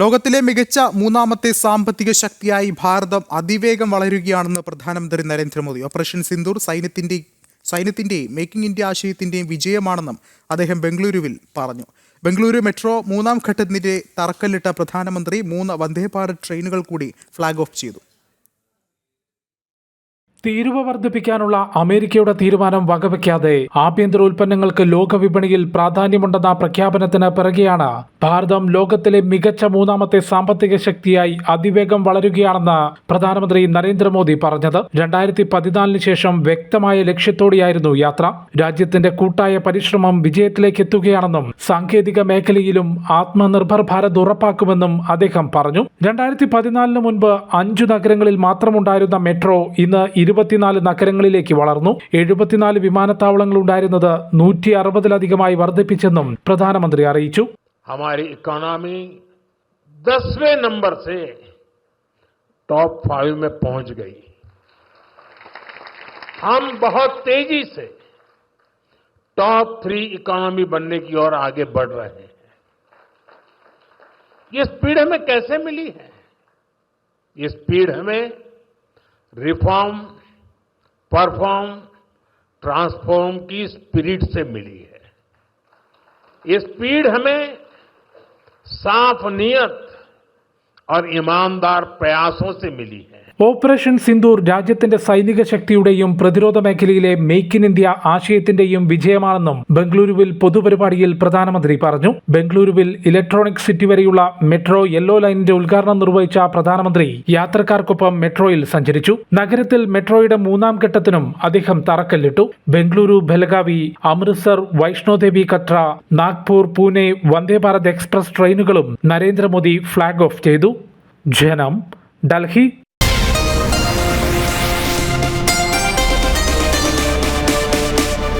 ലോകത്തിലെ മികച്ച മൂന്നാമത്തെ സാമ്പത്തിക ശക്തിയായി ഭാരതം അതിവേഗം വളരുകയാണെന്ന് പ്രധാനമന്ത്രി Narendra Modi. Operation Sindoor സൈന്യത്തിന്റെയും making India ആശയത്തിന്റെയും വിജയമാണെന്നും അദ്ദേഹം ബംഗളൂരുവിൽ പറഞ്ഞു. ബംഗളൂരു മെട്രോ മൂന്നാം ഘട്ടത്തിന്റെ തറക്കല്ലിട്ട പ്രധാനമന്ത്രി 3 വന്ദേ ഭാരത് ട്രെയിനുകൾ കൂടി ഫ്ളാഗ് ഓഫ് ചെയ്തു. തീരുവ വർദ്ധിപ്പിക്കാനുള്ള അമേരിക്കയുടെ തീരുമാനം വകവയ്ക്കാതെ ആഭ്യന്തര ഉൽപ്പന്നങ്ങൾക്ക് ലോകവിപണിയിൽ പ്രാധാന്യമുണ്ടെന്ന പ്രഖ്യാപനത്തിന് പിറകെയാണ് ഭാരതം ലോകത്തിലെ മികച്ച മൂന്നാമത്തെ സാമ്പത്തിക ശക്തിയായി അതിവേഗം വളരുകയാണെന്ന് പ്രധാനമന്ത്രി നരേന്ദ്രമോദി പറഞ്ഞത്. 2014 ശേഷം വ്യക്തമായ ലക്ഷ്യത്തോടെയായിരുന്നു യാത്ര. രാജ്യത്തിന്റെ കൂട്ടായ പരിശ്രമം വിജയത്തിലേക്ക് എത്തുകയാണെന്നും സാങ്കേതിക മേഖലയിലും ആത്മനിർഭർ ഭാരത് ഉറപ്പാക്കുമെന്നും അദ്ദേഹം പറഞ്ഞു. 2014 മുൻപ് 5 നഗരങ്ങളിൽ മാത്രമുണ്ടായിരുന്ന മെട്രോ ഇന്ന് 24 നഗരങ്ങളിലേക്ക് വളർന്നു. 74 വിമാനത്താവളങ്ങൾ ഉണ്ടായിരുന്നത് 160-ലധികമായി വർദ്ധിപ്പിച്ചെന്നും പ്രധാനമന്ത്രി അറിയിച്ചു. हमारी इकोनॉमी 10वें नंबर से टॉप 5 में पहुंच गई. हम बहुत तेजी से टॉप 3 इकोनॉमी बनने की ओर आगे बढ़ रहे हैं. ये स्पीड हमें कैसे मिली है? ये स्पीड हमें रिफॉर्म, परफॉर्म, ट्रांसफॉर्म की स्पिरिट से मिली है. ये स्पीड हमें साफ नियत और ईमानदार प्रयासों से मिली है. ഓപ്പറേഷൻ സിന്ദൂർ രാജ്യത്തിന്റെ സൈനിക ശക്തിയുടെയും പ്രതിരോധ മേഖലയിലെ മേക്ക് ഇൻ ഇന്ത്യ ആശയത്തിന്റെയും വിജയമാണെന്നും ബംഗളൂരുവിൽ പൊതുപരിപാടിയിൽ പ്രധാനമന്ത്രി പറഞ്ഞു. ബംഗളൂരുവിൽ ഇലക്ട്രോണിക് സിറ്റി വരെയുള്ള മെട്രോ യെല്ലോ ലൈനിന്റെ ഉദ്ഘാടനം നിർവഹിച്ച പ്രധാനമന്ത്രി യാത്രക്കാർക്കൊപ്പം മെട്രോയിൽ സഞ്ചരിച്ചു. നഗരത്തിൽ മെട്രോയുടെ 3ാം ഘട്ടത്തിനും അദ്ദേഹം തറക്കല്ലിട്ടു. ബംഗളൂരു, ബെലഗാവി, അമൃത്സർ, വൈഷ്ണോദേവി കത്ര, നാഗ്പൂർ, പൂനെ വന്ദേ ഭാരത് എക്സ്പ്രസ് ട്രെയിനുകളും നരേന്ദ്രമോദി ഫ്ളാഗ് ഓഫ് ചെയ്തു. ജനം, ഡൽഹി.